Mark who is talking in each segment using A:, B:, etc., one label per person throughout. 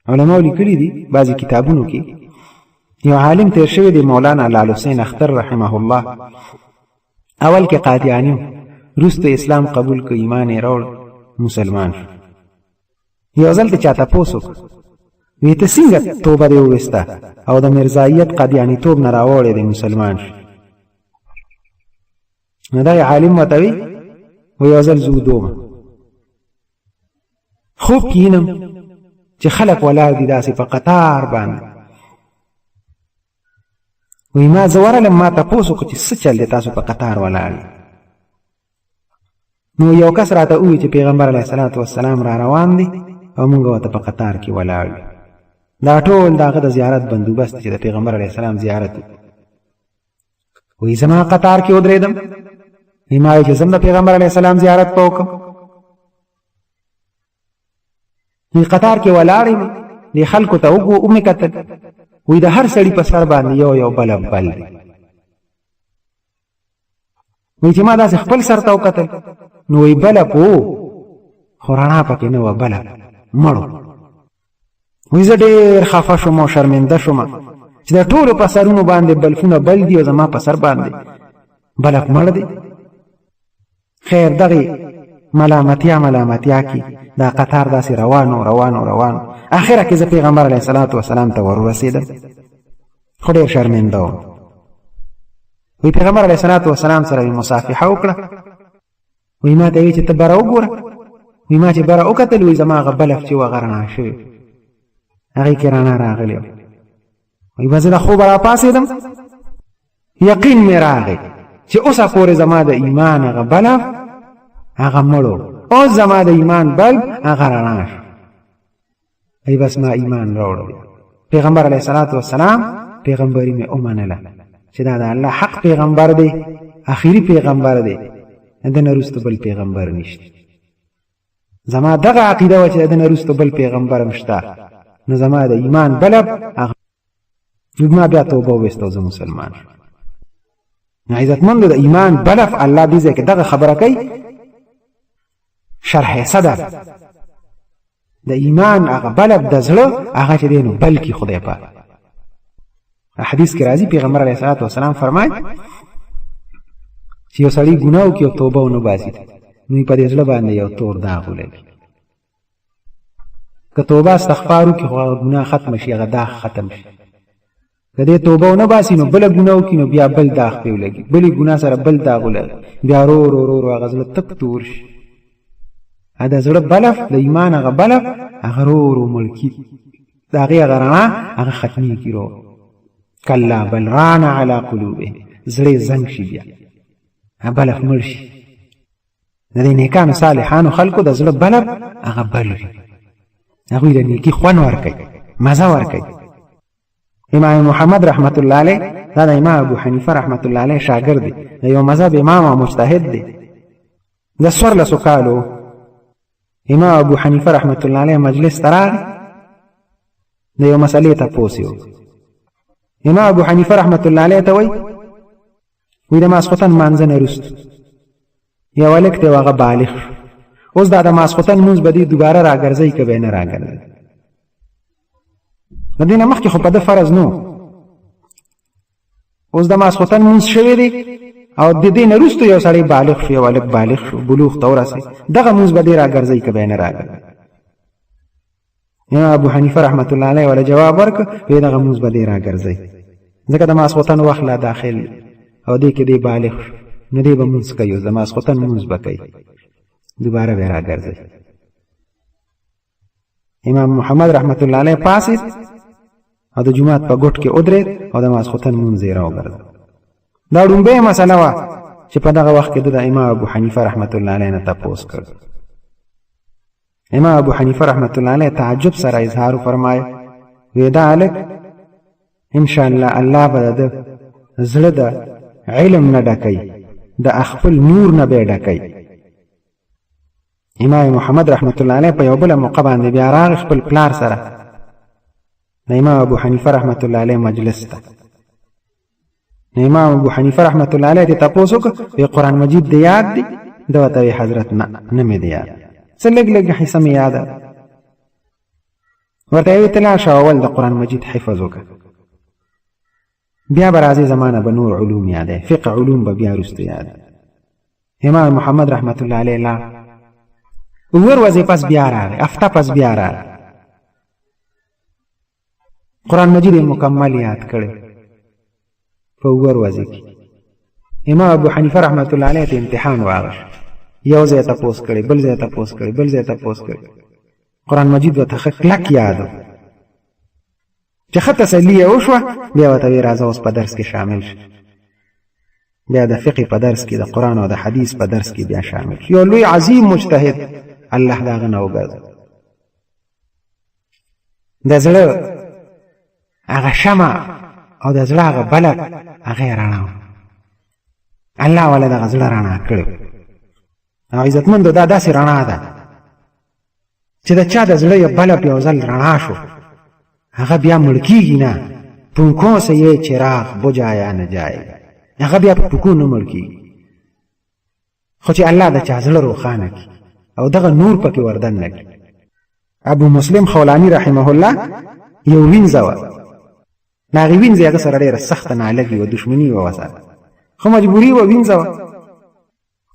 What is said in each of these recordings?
A: علماء لیکلي دي بعضی کتابونو کې یو عالم تیر شوی دی مولانا لال حسین اختر رحمه الله اول کې قادیانیو وروسته اسلام قبول که ایمان یې راوړ مسلمان شو یو ځل ته چاته پوس وکړ وی ته څنګه توبه دې وویسته او د مرزایت قادیانیتوب نه راوړی دی مسلمان شو نو دا عالم ورته وی یو ځل زه ودومه خوب کې وینم چې خلک ولاړ دي داسې په قطار باندې وی ما زه ورغلم ما تپوس وکړو چې څه چل دی تاسو په قطار ولاړ نو یو کس راته ووایي چې پیغمبر علیه الصلاة والسلام را روان دی او موږ ورته په قطار کې ولاړ یو دا ټول د هغه د زیارت بندوبست چې د پیغمبر علیه السلام زیارت وی زما قطار کې ودرېدم وی ما وی چې زم د پیغمبر علیه السلام زیارت په وکړم وی قطار کې ولاړ یم دې خلکو ته ومې کتل وی د هر سړي په سر باندې یو یو بلب بل وی چې ما داسې خپل سر ته وکتل نو وی بلب و خو رڼا پکې نه وه بلب مړو وی زه ډېر خفه شوم او شرمنده شوم چې د ټولو په سرونو باندې بلفونه بل دي او زما په سر باندې بلب مړ دی خیر دغې ملامتیا کې دا قطار داسې روانو اخره کې زه پیغمبر علیه الصلاة والسلام ته ورسېدم خو ډېر شرمنده وم وی پیغمبر علیه الصلاة والسلام سره مې مصافحه وکړه وی ما ته وی چې ته بره وګوره وی ما چې بره وکتل وی زما هغه بلف چې و هغه رڼا شوی هغې کې رڼا راغلی وی به زه د خوبه راپاڅېدم یقین مې راغی چې اوسه پورې زما د ایمان هغه بلف هغه مړو اوس زما د ایمان بلب هغه رڼا شو ای بس ما ایمان راوړی پیغمبر علیه الصلاة والسلام پیغمبري مې ومنله چې دا د الله حق پیغمبر دی اخري پیغمبر دی د نه وروسته بل پیغمبر نشته زما دغه عقیده وه چې د نه وروسته بل پیغمبر هم شته نو زما د ایمان بلب هغه ما بیا توبه وویسته زه مسلمان شوم عزتمندو د ایمان بلف الله دې ځای کې دغه خبره کوي شرح صدر د ایمان هغه بلب د زړه هغه چې دی نو بلکې خدای پاک حدیث کې راځي پیغمبر علیه الصلاة والسلام فرمایي چې یو سړی ګناه وکړي او توبه ونه باسي نو یې په دې زړه باندې یو تور داغ ولګي که توبه استغفار وکړي خو هغه ګناه ختم شي هغه داغ ختم شي که دې توبه ونه باسي نو بله ګناه وکړي نو بیا بل داغ پرې ولګي بلې ګناه سره بل داغ ولګي بیا ورو هغه زړه تک تور شي دا زړه بلف د ایمان هغه بلف هغه ورو ملکی د هغې هغه رڼا هغه ختمیږي ورو کلا بل ران علی قلوبهم زړه زنګ شي بیا بلف مړ شي د دې نیکانو صالحانو خلکو د زړه بلف هغه بل وي هغوی د نیکي خوند ورکوي مزه ورکوي امام محمد رحمت الله علیه دا د امام ابو حنیفه رحمت الله علیه شاګرد دی د یو مذهب امام او مجتهد دی د څوارلسو کالو امام ابو حنیفه رحمت الله علیه مجلس ته راغی د یو مسئلې تپوس یې امام ابو حنیفه رحمت الله علیه ته وی د ماسخوتن مانځه نه وروسته یو هلک دی هغه بالغ شو اوس دا د ماسخوتن لمونځ به دې دوباره راګرځوي که به یې نه راګرځوي د دې نه مخکې خو په ده فرض نه اوس د ماسخوتن لمونځ شوی دی او د دې نه وروسته یو سړی بالغ شو یو هلک بالغ شو بلوغ ته ورسېد دغه لمونځ به دې راګرځوي که به یې نه راګرځوي امام ابو حنیفه رحمت الله علیه وله جواب ورکړ ویې دغه لمونځ به دې راګرځوي ځکه د ماسخوتن وخت لا داخل او دې کې دې بالغ شو نو دې به لمونځ کوي اوس د ماسخوتن لمونځ به کوي دوباره به یې راګرځوي امام محمد رحمت الله علیه پاڅېد او د جومات په ګوټ کې ودرېد او د ماسخوتن لمونځ یې راوګرځوي دا ډومبۍ مسله وه چې په دغه وخت کې د امام ابو حنیفه رحمت الله علیه نه تپوس کړ امام ابو حنیفه رحمت الله علیه تعجب سره اظهار فرمایه وی دا هلک انشاءالله الله به د زړه د علم نه ډکوي د خپل نور نه به یې ډکوي امام محمد رحمت الله علیه په یو بله موقع باندې بیا راغی خپل پلار سره د امام ابو حنیفه رحمت الله علیه مجلس ته امام ابو حنیفه رحمت الله علیه ته تپوس وکړ وی قرآن مجید دې یاد دی ده ورته وی حضرت نه مې دی یاد څه لږ حصه مې یاده ورته وی تلا شاول د قرآن مجید حفظ وکړه، بیا به راځي زمانه به نور علوم یادې، فقه علوم به بیا وروسته یاد. امام محمد رحمت الله علیه لا ور ورځې پس بیا راغی، هفته پس بیا راغی، قرآن مجید مکمل یاد کړی په ور ورځې کې. امام ابو حنیفه رحمت الله علیه ته امتحان واغش، یو ځای تپوس کړی، بل ځای تپوس کړی، بل ځای تپوس کړی، قرآن مجید ورته ښه کلک یاد و. چې ښه تسلي یې وشوه بیا ورته ویې راځه اوس په درس کې شامل شه. بیا د فقه په درس کې، د قرآن او د حدیث په درس کې بیا شامل شه. یو لوی عظیم مجتهد الله د هغه نه وګرځو. د زړه هغه شمع او د زړه هغه بلد هغه یې رڼا و. الله والا دغه زړه رڼا کړی او عزتمندو دا داسې رڼا ده چې د چا د زړه یو بلب یو ځل رڼا شو هغه بیا مړ کېږي نه. پونکو سے یہ چراغ بجایا نه جائے، هغه بیا په پوکو نه مړ کېږي. خو چې الله د چا زړه روښانه کړي او دغه نور پکې وردن نه کړي. ابو مسلم خولاني رحمه الله یو وینځه وه، د هغې وینځې هغه سره ډېره سخته نالګي وه، دښمني وه ورسره، خو مجبوري وه وینځه وه.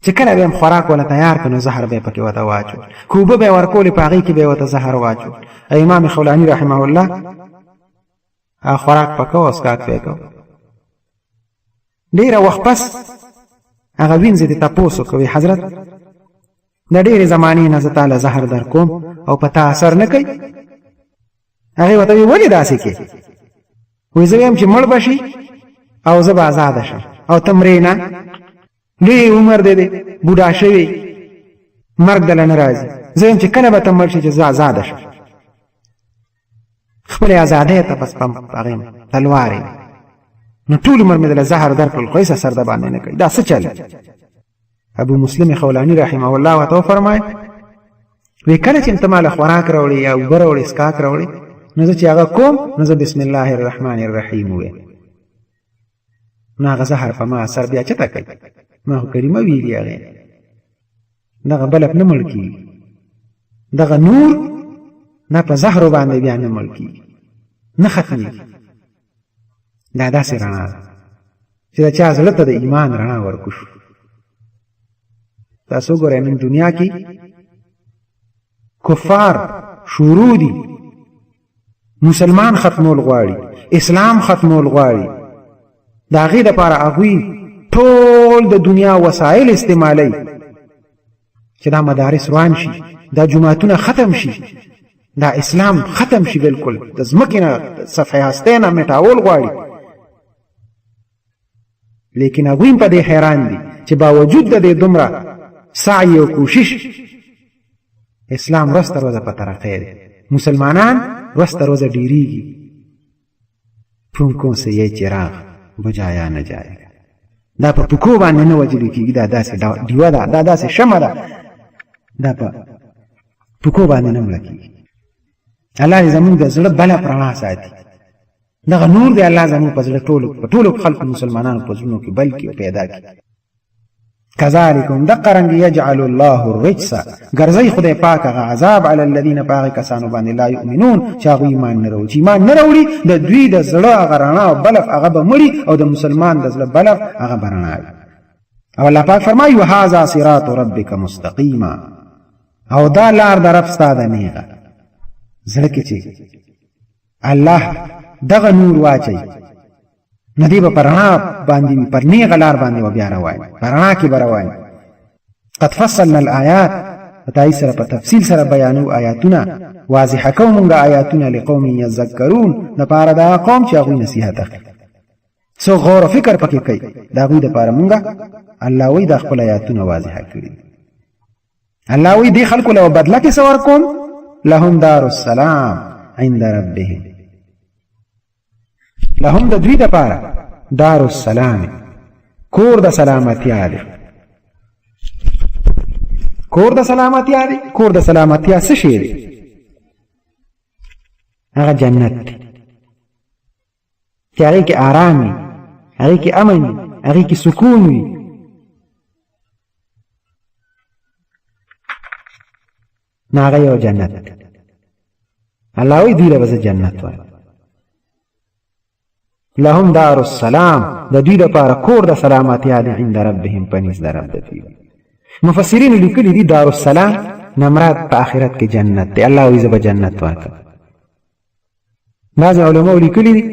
A: چې کله به یې خوراک وله تیار کړ نو زهر به یې پکې ورته واچول، که اوبه به یې ورکولې په هغې کې به یې ورته زهر واچول. امام خولاني رحمه الله هغه خوراک پکه و او څښاک به یې کو. ډېره وخت پس هغه وینځې ته تپوس وکړ، حضرت د ډېرې زمانې نه زه تاله زهر در کوم او په تا اثر نه کوي؟ هغې ورته ویل ولې داسې کې؟ وایي زه ویم چې مړ به شي او زه به ازاده شم او ته مرې نه، لوی عمر دی بوډا شوی، مرګ دله نه راځي. زه یم چې کله به ته مړ شي چې زه ازاده شم. خپلې ازادۍ ته بس هغې تلوار یې نو ټول عمر مې دله زهر درکړل خو هېڅ اثر د باندې نه کوي، دا څه چل؟ ابو مسلم خولاني رحمه الله ورته وفرمایل وی کله چې ته ماله خوراک راوړې یا اوبه راوړې څښاک راوړې نو زه چې هغه کوم نو زه بسم الله الرحمن الرحیم وویم، نو هغه زهر په ما اثر بیا چېرته کوي؟ ما خو کریمه ویلي هغې دغه بلب نه مړ کېږي، دغه نور دا په زهرو باندې بیا نه مړ کېږي، نه ختمېږي. دا داسې رڼا ده چې د چا زړه ته د ایمان رڼا ورکو شو. تاسو ګورئ نن دنیا کې کفار شروع دي مسلمان ختمول غواړي، اسلام ختمول غواړي، د هغې دپاره هغوی ټول د دنیا وسایل استعمالوي چې دا مدارس روان شي، دا جماعتونه ختم شي، دا اسلام ختم شي، بالکل د ځمکې نه صفحې هستۍ نه مټاول غواړي. لیکن هغوی په دې حیران دي چې باوجود د دې دومره سعی او کوشش اسلام ورځ تر ورځه په ترقۍ دی، مسلمانان ورځ تر ورځه ډېرېږي. پونکو سے یہ چراغ بجایا نه جائے، دا په پوکو باندې نه وجلې کېږي، دا داسې ډیوه ده، دا داسې شمع ده، دا په پوکو باندې نه مړه کېږي. الله دې زموږ د زړه بلب رڼا ساتي. دغه نور دی الله زموږ په زړه په ټولو خلکو مسلمانانو په زړونو کې بل کړي او پیدا کړي. کذالکم دقرنګ یجعل الله الرجس ګرځي خدای پاک هغه عذاب علی الذین په هغه کسانو باندې لا یؤمنون چې هغوی ایمان نه راوړي. چې ایمان نه راوړي د دوی د زړه هغه رڼا او بلف هغه به مړي او د مسلمان د زړه بلف هغه به رڼا وي. او الله پاک فرمایي وهذا صراط ربک مستقیما، او دا لار د رب ستا ده نیغه. زړه کې چې الله دغه نور واچي نو دی به پر رڼا باندې وي، پر نیغه لار باندې به بیا روان، په رڼا کې به روان. قد فصلنا الآیات، په تایید سره په تفصیل سره بیانو آیاتونه، واضحه کوو مونږ آیاتونه لقوم یذکرون، دپاره د هغه قوم چې هغوی نصیحت اخلي، څوک غور و فکر پکې کوي، د هغوی دپاره مونږ الله وایي دا خپل آیاتونه واضحه کړي. الله وایي دې خلکو له بدله کې څه ورکوم؟ لهم دار السلام عند ربهم، لهم د دوی دپاره دار السلام، کور د سلامتیا دی. کور د سلامتیا دی، کور د سلامتیا څه شی دی؟ هغه جنت دی چې هغې کې آرام وي، هغې کې امن وي، هغې کې سکون وي. نو هغه یو جنت دی. الله وی دوی له جنت وای لهم دار السلام د دوی لپاره کور د سلامتیا دی عند ربهم پنځ د رب د دوی مفسرین لیکلي دي دار السلام نمراد په آخرت کې جنت دی الله وی زب جنت ورکړه بعض علماء لیکلي دي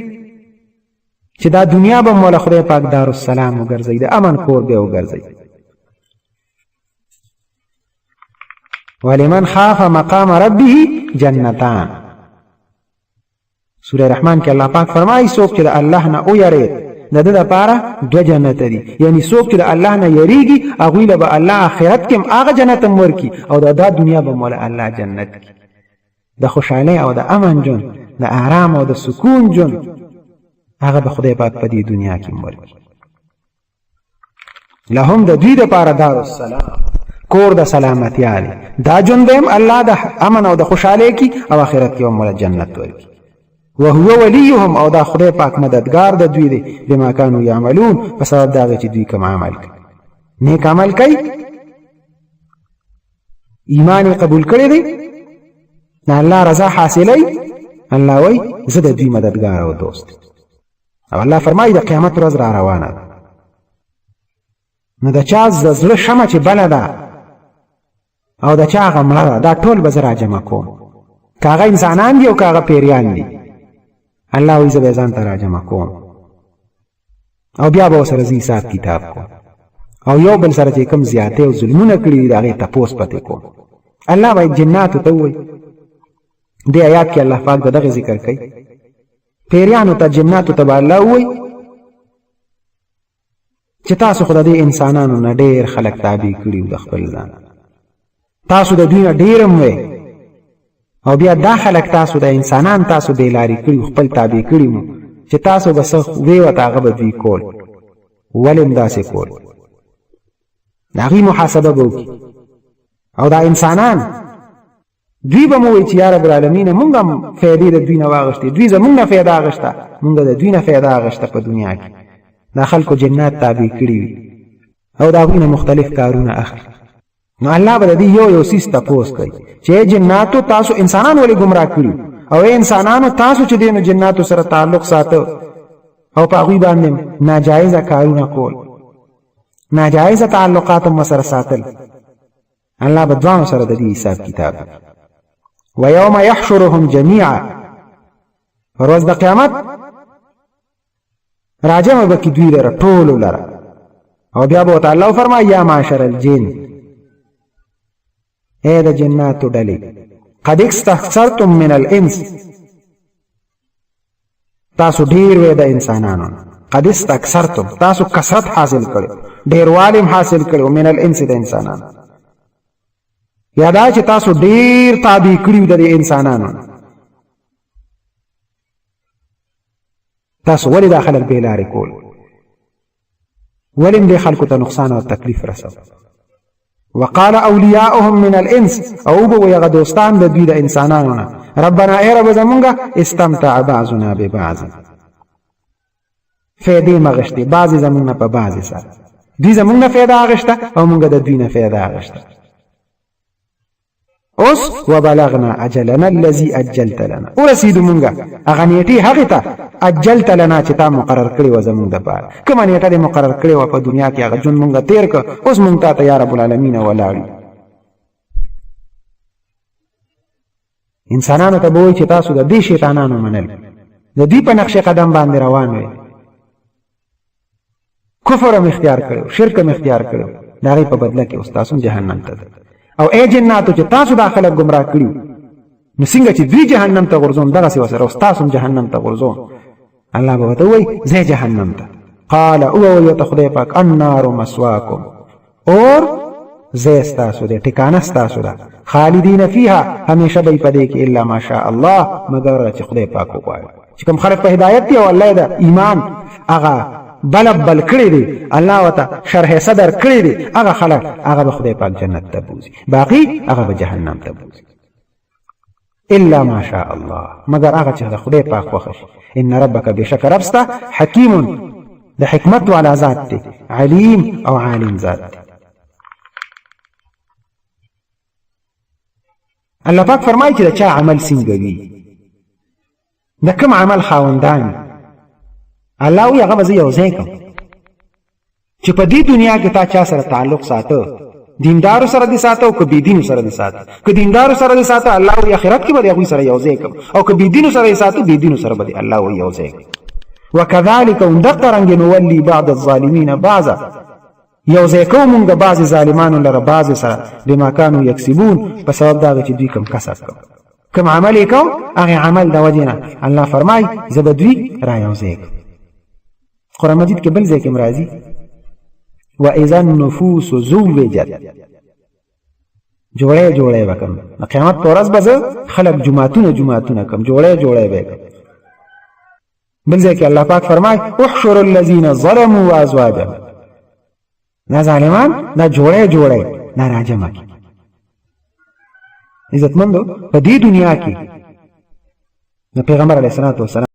A: چې دا دنیا به مولا خدای پاک دار السلام وګرځي د امن کور به وګرځي ولمن خاف مقام ربه جنتان سورہ رحمان کې الله پاک فرمایي څوک چې د الله نه ویریږي د ده لپاره دوه جنت دي یعنی څوک چې د الله نه یریږي هغوی له به الله آخرت کې هم هغه جنت هم ورکړي او دا دنیا به مولا الله جنت کړي د خوشحالۍ او د امن ژوند د آرام او د سکون ژوند هغه به خدای پاک په دې دنیا کې هم ورکړي لهم د دوی دپاره دار السلام کور د سلامتیا دی دا ژوند به هم الله د امن او د خوشحالۍ کې او آخرت کې به مولا جنت ورکړي وهو وليهم او دا خدای پاک مددگار د دوی دی بما كانوا يعملون په سبب دا چې دوی کوم عمل کوي نیک عمل کوي ایمان قبول کړی دی د الله رضا حاصلوي الله وایي زه د دوی مددگار او دوست او الله فرمایي د قیامت ورځ را روانه ده نو د چا زړه شمع چې بله ده او د چا هغه مړه ده دا ټول به زه راجمع کوم که هغه انسانان دي او که هغه پیریان دي الله وی زه به ځان ته راجمع کوم او بیا به ورسره زه حساب کتاب کوم او یو بل سره چې کوم زیاتې او ظلمونه کړي دي د هغې تپوس پتې کوم الله باید جناتو ته ووایي دې آیات کې الله پاک د دغه ذکر کوي پیریانو ته جناتو ته به الله ووایي چې تاسو خو د دې انسانانو نه ډېر خلک تابع کړي د خپل ځان تاسو د دوی نه ډېر هم وی او بیا دا خلک تاسو د انسانان تاسو بیلاری کړي خپل تابع کړي مو چې تاسو به څه وی ورته هغه به دوی کول ولې هم داسې کول د هغې محاسبه به وکړي او دا انسانان دوی به مو وایي چې یا رب العالمینه مونږ هم فایدې د دوی نه واغېښتې دوی زمونږ نه فایده اخېسته مونږ د دوی نه فایده اخېسته په دنیا کې دا خلکو جنات تابع کړي وي او د هغوی نه مختلف کارونه اخلي نو الله به د دې یو څیز تپوس کوي چې جناتو تاسو انسانان ولې ګمراه کړي او انسانانو تاسو چې دې نو جناتو سره تعلق ساتو او په هغوی باندې ناجایزه کارونه کول ناجایزه تعلقات هم سره ساتل الله به دوانو سره د دې حساب کتاب ويوم يحشرهم جميعا ورځ د قیامت راجمع به کړي دوی لره ټولو لره او بیا به ورته الله فرمایي یا معشر الجن اے د جناتو ډلې قد استكثرتم من الانس تاسو ډیر وې د انسانانو قد استكثرتم تاسو کثرت حاصل کړو ډیر والم حاصل کړو من الانس د انسانانو یادا چې تاسو ډیر تابع کړیو د انسانانو تاسو ولې داخله بیلاری کول ولې دې خلکو ته نقصان او تکلیف رسو وقال اولیاؤهم من الانس او بو یغ دوستان د دوی د انسانانو ربنا ای رب زمونږه استمتع بعضنا ببعض فیدې مغشتي بعضی زمونږ په بعضی سره دوی زمونږ نه فیده اغشته او مونږ د دوی نه فیده اغشته اوس وبلغنا اجلنا الذي اجلت لنا ورسید مونږه هغه نیټه هغه ته اجلت لنا چې تا مقرر کړی و زمونږ لپاره کومه نیټه دې مقرر کړی و په دنیا کې هغه جون مونږه تیر ک اوس مونږ ته یا رب العالمین ولاړ انسانانو ته وایي چې تاسو د دې شیطانانو منل د دې په نقشه قدم باندې روان وي کفر هم اختیار کړو شرک هم اختیار کړو دا غي په بدله کې اوس تاسو جهنم ته او اے جناتو چې تاسو داخله گمراه کړیو نو څنګه چې دوی جهنم ته غورځون دغه سی وسره تاسو جهنم ته غورځون الله به وته وای زه جهنم ته قال او وی ته خدای پاک النار مسواکم اور زیستاسو دې ټکانه ستاسو ده خالدین فیها همیشه به پدې کې الا ماشاء الله مگر چې خدای پاک وغواړي چې کوم خلک په هدایت دی او الله دا ایمان هغه بل کړی دی الله وته شرح صدر کړی دی هغه خلک هغه به خدای پاک جنت ته بوزي باقی هغه به جهنم ته بوزي الا ما شاء الله مگر هغه چې خدای پاک خوښ ان ربک بشکر ربستا حکیم د حکمت والا ذات دی علیم او عالم ذات دی الله پاک فرمایي چې چا عمل څنګه وي د کوم عمل خاوندان الله وی هغه به زه یو ځای کړم چې په دې دنیا کې تا چا سره تعلق ساته دیندارو سره دې ساته او که بېدینو سره دې ساته که دیندارو سره دې ساته الله وی آخرت کې به د هغوی سره یو ځای کړم او که بېدینو سره یې ساته بېدینو سره به دې الله وی یو ځای کړم وکذلک همدغه رنګې نولي بعض الظالمین بعضا یو ځای کوو مونږ د بعضې ظالمانو لره بعضې سره بما کانو یکسبون په سبب د هغه چې دوی کوم کسب کوم کوم عمل یې کوم هغې عمل د وجې نه الله فرمایي زه به دوی را یو ځای کړم قرآن مجید کې بل ځای کې راځي واذا النفوس زوجت جوړې جوړې وکم د قیامت پر ورځ به زه خلک جماعتونه کم جوړې به کم بل ځای کې الله پاک فرمایي احشر الذين ظلموا وازواجهم دا ظالمان دا جوړې دا راجمع کی عزتمندو په دې دنیا کې د پیغمبر علیه الصلاة والسلام